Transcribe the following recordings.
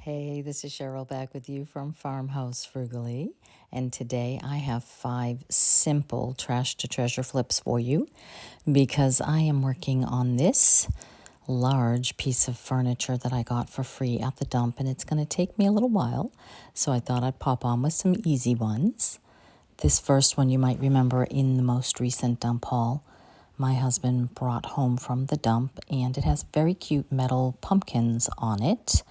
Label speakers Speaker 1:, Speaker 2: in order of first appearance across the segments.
Speaker 1: Hey, this is Cheryl back with you from Farmhouse Frugally, and today I have 5 simple trash to treasure flips for you because I am working on this large piece of furniture that I got for free at the dump, and it's going to take me a little while, so I thought I'd pop on with some easy ones. This first one you might remember in the most recent dump haul. My husband brought home from the dump, and it has very cute metal pumpkins on it.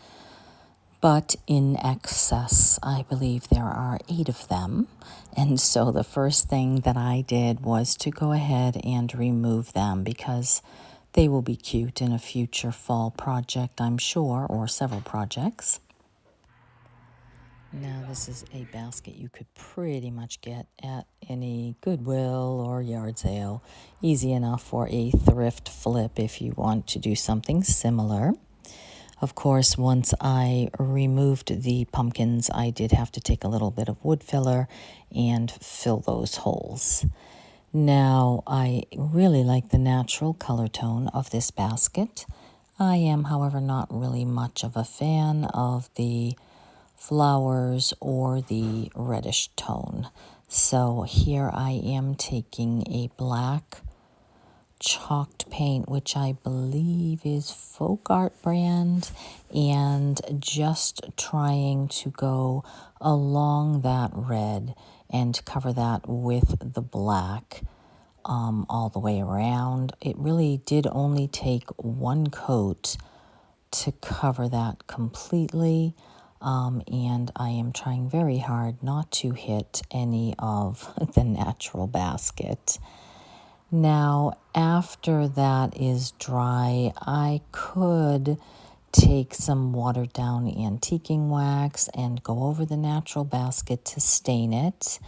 Speaker 1: But in excess, I believe there are 8 of them. And so the first thing that I did was to go ahead and remove them because they will be cute in a future fall project, I'm sure, or several projects. Now, this is a basket you could pretty much get at any Goodwill or yard sale. Easy enough for a thrift flip if you want to do something similar. Of course, once I removed the pumpkins, I did have to take a little bit of wood filler and fill those holes. Now, I really like the natural color tone of this basket. I am, however, not really much of a fan of the flowers or the reddish tone. So here I am taking a black chalked paint, which I believe is Folk Art brand, and just trying to go along that red and cover that with the black all the way around. It really did only take one coat to cover that completely. And I am trying very hard not to hit any of the natural basket. Now, after that is dry, I could take some watered down antiquing wax and go over the natural basket to stain it,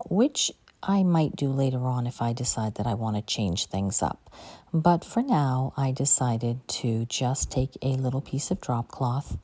Speaker 1: which I might do later on if I decide that I want to change things up. But for now, I decided to just take a little piece of drop cloth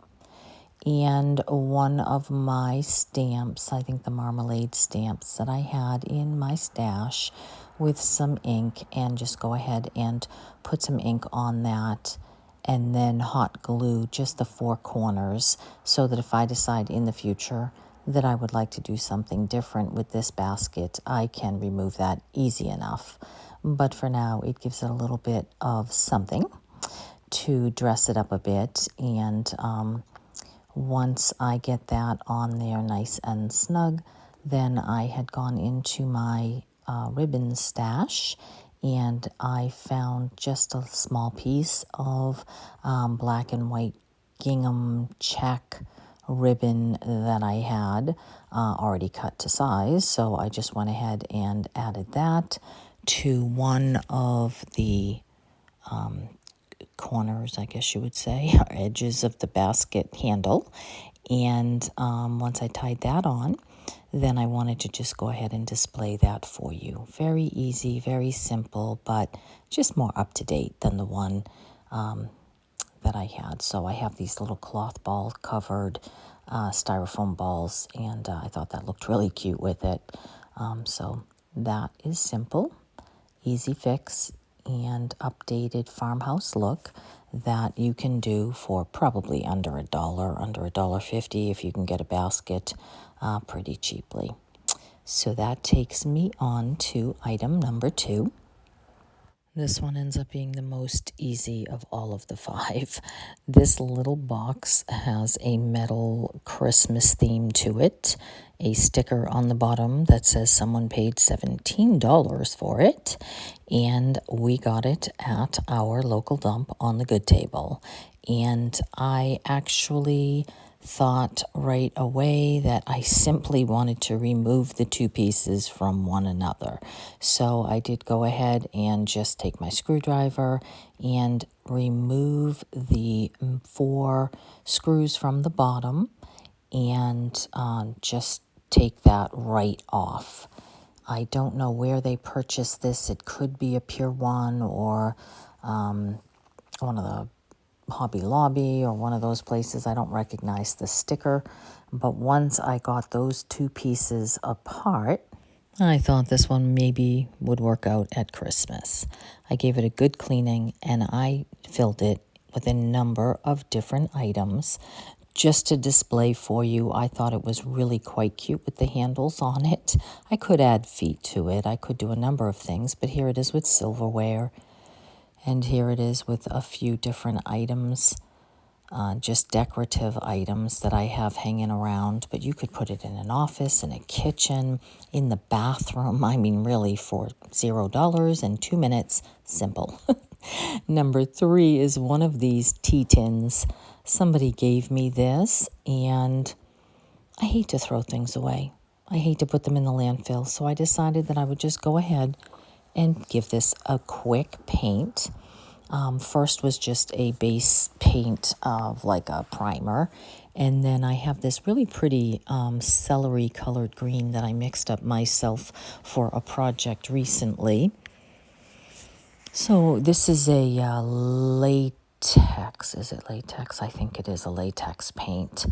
Speaker 1: and one of my stamps, I think the marmalade stamps that I had in my stash, with some ink, and just go ahead and put some ink on that and then hot glue just the 4 corners so that if I decide in the future that I would like to do something different with this basket, I can remove that easy enough. But for now, it gives it a little bit of something to dress it up a bit. And once I get that on there nice and snug, then I had gone into my ribbon stash and I found just a small piece of black and white gingham check ribbon that I had already cut to size. So I just went ahead and added that to one of the corners, I guess you would say, or edges of the basket handle. And once I tied that on, then I wanted to just go ahead and display that for you. Very easy, very simple, but just more up to date than the one that I had. So I have these little cloth ball covered styrofoam balls, and I thought that looked really cute with it. So that is simple, easy fix, and updated farmhouse look that you can do for probably under $1, under $1.50 if you can get a basket pretty cheaply. So that takes me on to item number 2. This one ends up being the most easy of all of the 5. This little box has a metal Christmas theme to it, a sticker on the bottom that says someone paid $17 for it, and we got it at our local dump on the good table. And I actually thought right away that I simply wanted to remove the 2 pieces from one another. So I did go ahead and just take my screwdriver and remove the 4 screws from the bottom and just take that right off. I don't know where they purchased this. It could be a Pier 1 or one of the Hobby Lobby or one of those places. I don't recognize the sticker, but once I got those 2 pieces apart, I thought this one maybe would work out at Christmas. I gave it a good cleaning and I filled it with a number of different items just to display for you. I thought it was really quite cute with the handles on it. I could add feet to it. I could do a number of things, but here it is with silverware. And here it is with a few different items, just decorative items that I have hanging around. But you could put it in an office, in a kitchen, in the bathroom. I mean, really, for $0 and 2 minutes, simple. Number 3 is one of these tea tins. Somebody gave me this, and I hate to throw things away. I hate to put them in the landfill, so I decided that I would just go ahead and give this a quick paint. First was just a base paint of like a primer, and then I have this really pretty celery colored green that I mixed up myself for a project recently. So this is a latex. Is it latex? I think it is a latex paint.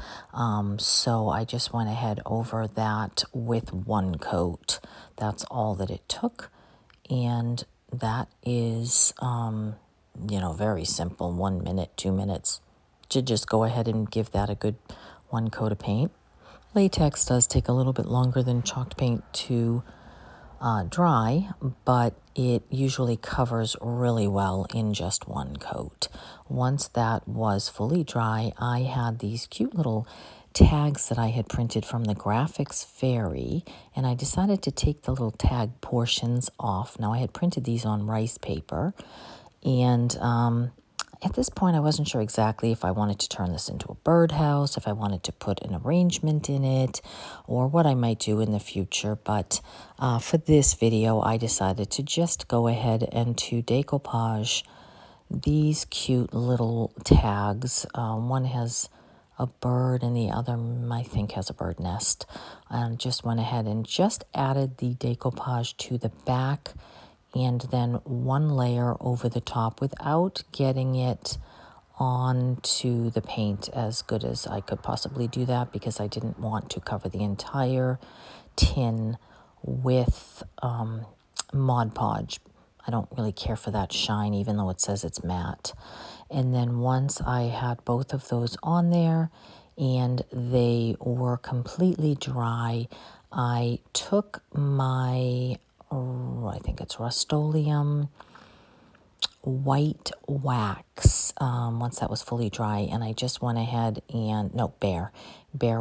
Speaker 1: So I just went ahead over that with one coat. That's all that it took. And that is, very simple. 1 minute, 2 minutes to just go ahead and give that a good one coat of paint. Latex does take a little bit longer than chalk paint to dry, but it usually covers really well in just one coat. Once that was fully dry, I had these cute little tags that I had printed from the Graphics Fairy, and I decided to take the little tag portions off. Now, I had printed these on rice paper, and at this point, I wasn't sure exactly if I wanted to turn this into a birdhouse, if I wanted to put an arrangement in it, or what I might do in the future. But for this video, I decided to just go ahead and to decoupage these cute little tags. One has a bird and the other, I think, has a bird nest. And just went ahead and just added the decoupage to the back and then one layer over the top without getting it onto the paint as good as I could possibly do that, because I didn't want to cover the entire tin with Mod Podge. I don't really care for that shine, even though it says it's matte. And then once I had both of those on there and they were completely dry, I took my, I think it's Rust-Oleum white wax, once that was fully dry, and I just went ahead and, no, Bear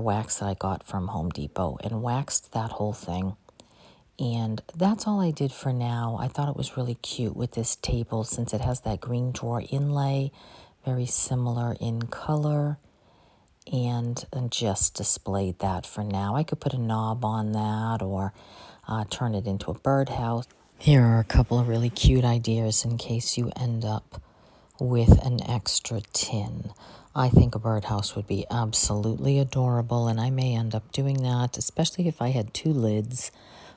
Speaker 1: wax that I got from Home Depot, and waxed that whole thing. And that's all I did for now. I thought it was really cute with this table since it has that green drawer inlay, very similar in color, and just displayed that for now. I could put a knob on that or turn it into a birdhouse. Here are a couple of really cute ideas in case you end up with an extra tin. I think a birdhouse would be absolutely adorable, and I may end up doing that, especially if I had 2 lids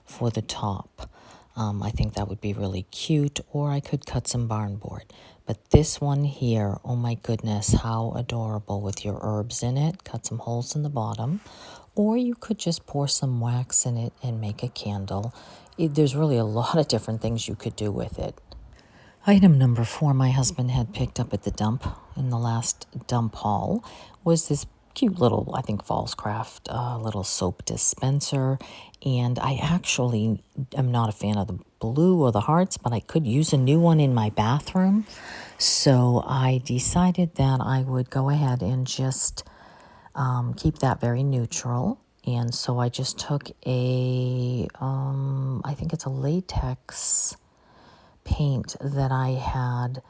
Speaker 1: for the top. I think that would be really cute, or I could cut some barn board. But this one here, oh my goodness, how adorable with your herbs in it. Cut some holes in the bottom, or you could just pour some wax in it and make a candle. There's really a lot of different things you could do with it. Item number 4 my husband had picked up at the dump in the last dump haul was this cute little, I think, Falls Craft little soap dispenser. And I actually am not a fan of the blue or the hearts, but I could use a new one in my bathroom. So I decided that I would go ahead and just keep that very neutral. And so I just took a, I think it's a latex paint that I had,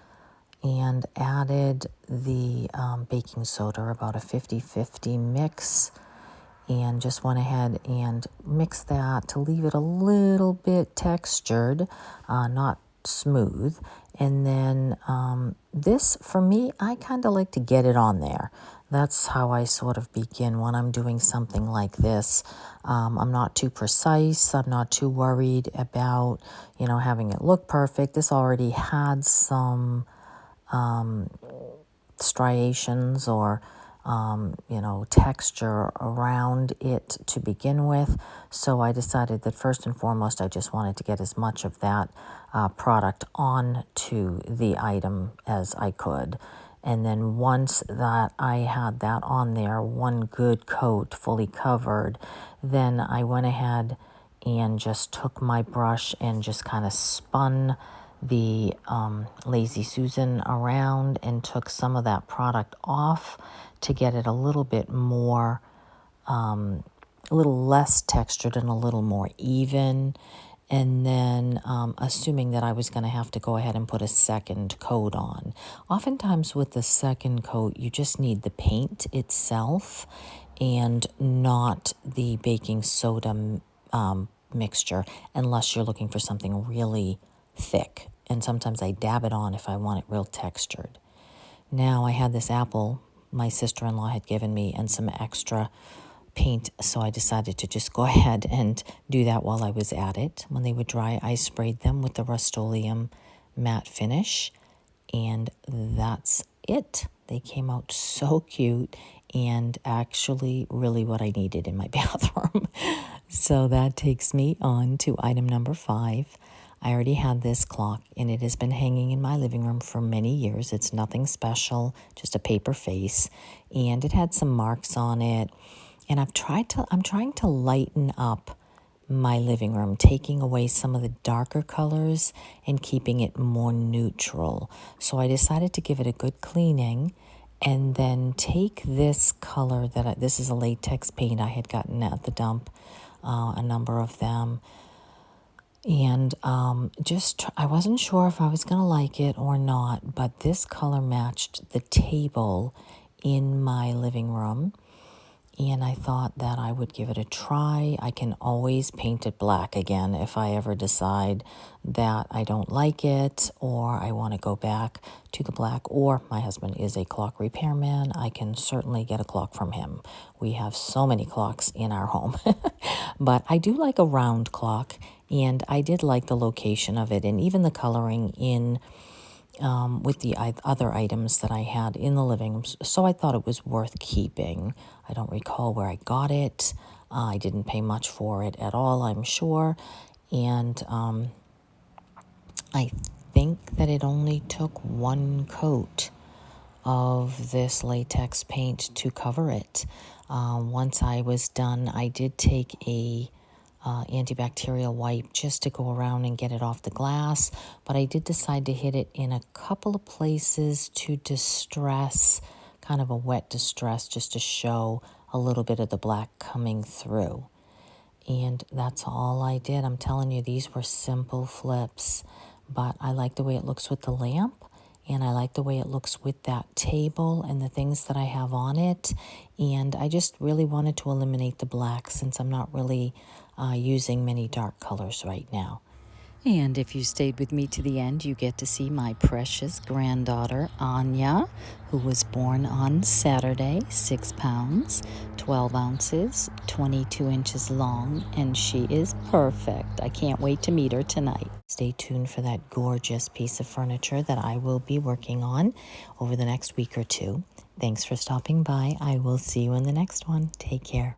Speaker 1: and added the baking soda, about a 50-50 mix, and just went ahead and mixed that to leave it a little bit textured, not smooth. And then this, for me, I kind of like to get it on there. That's how I sort of begin when I'm doing something like this. I'm not too precise. I'm not too worried about, having it look perfect. This already had some striations or, texture around it to begin with. So I decided that first and foremost, I just wanted to get as much of that product onto the item as I could. And then once that I had that on there, one good coat fully covered, then I went ahead and just took my brush and just kind of spun the Lazy Susan around and took some of that product off to get it a little bit more, a little less textured and a little more even. And then assuming that I was going to have to go ahead and put a second coat on. Oftentimes with the second coat, you just need the paint itself and not the baking soda mixture, unless you're looking for something really thick. And sometimes I dab it on if I want it real textured. Now I had this apple my sister-in-law had given me and some extra paint, so I decided to just go ahead and do that while I was at it. When they would dry, I sprayed them with the Rust-Oleum matte finish, and that's it. They came out so cute and actually really what I needed in my bathroom. So that takes me on to item number 5. I already had this clock, and it has been hanging in my living room for many years. It's nothing special, just a paper face, and it had some marks on it. And I'm trying to lighten up my living room, taking away some of the darker colors and keeping it more neutral. So I decided to give it a good cleaning and then take this color this is a latex paint I had gotten at the dump, a number of them. And I wasn't sure if I was going to like it or not, but this color matched the table in my living room. And I thought that I would give it a try. I can always paint it black again if I ever decide that I don't like it or I want to go back to the black. Or my husband is a clock repairman. I can certainly get a clock from him. We have so many clocks in our home. But I do like a round clock, and I did like the location of it and even the coloring in with the other items that I had in the living room. So I thought it was worth keeping. I don't recall where I got it. I didn't pay much for it at all, I'm sure. And I think that it only took one coat of this latex paint to cover it. Once I was done, I did take a antibacterial wipe just to go around and get it off the glass, but I did decide to hit it in a couple of places to distress, kind of a wet distress, just to show a little bit of the black coming through. And that's all I did. I'm telling you, these were simple flips, but I like the way it looks with the lamp, and I like the way it looks with that table and the things that I have on it. And I just really wanted to eliminate the black since I'm not really using many dark colors right now. And if you stayed with me to the end, you get to see my precious granddaughter, Anya, who was born on Saturday, 6 pounds, 12 ounces, 22 inches long, and she is perfect. I can't wait to meet her tonight. Stay tuned for that gorgeous piece of furniture that I will be working on over the next week or two. Thanks for stopping by. I will see you in the next one. Take care.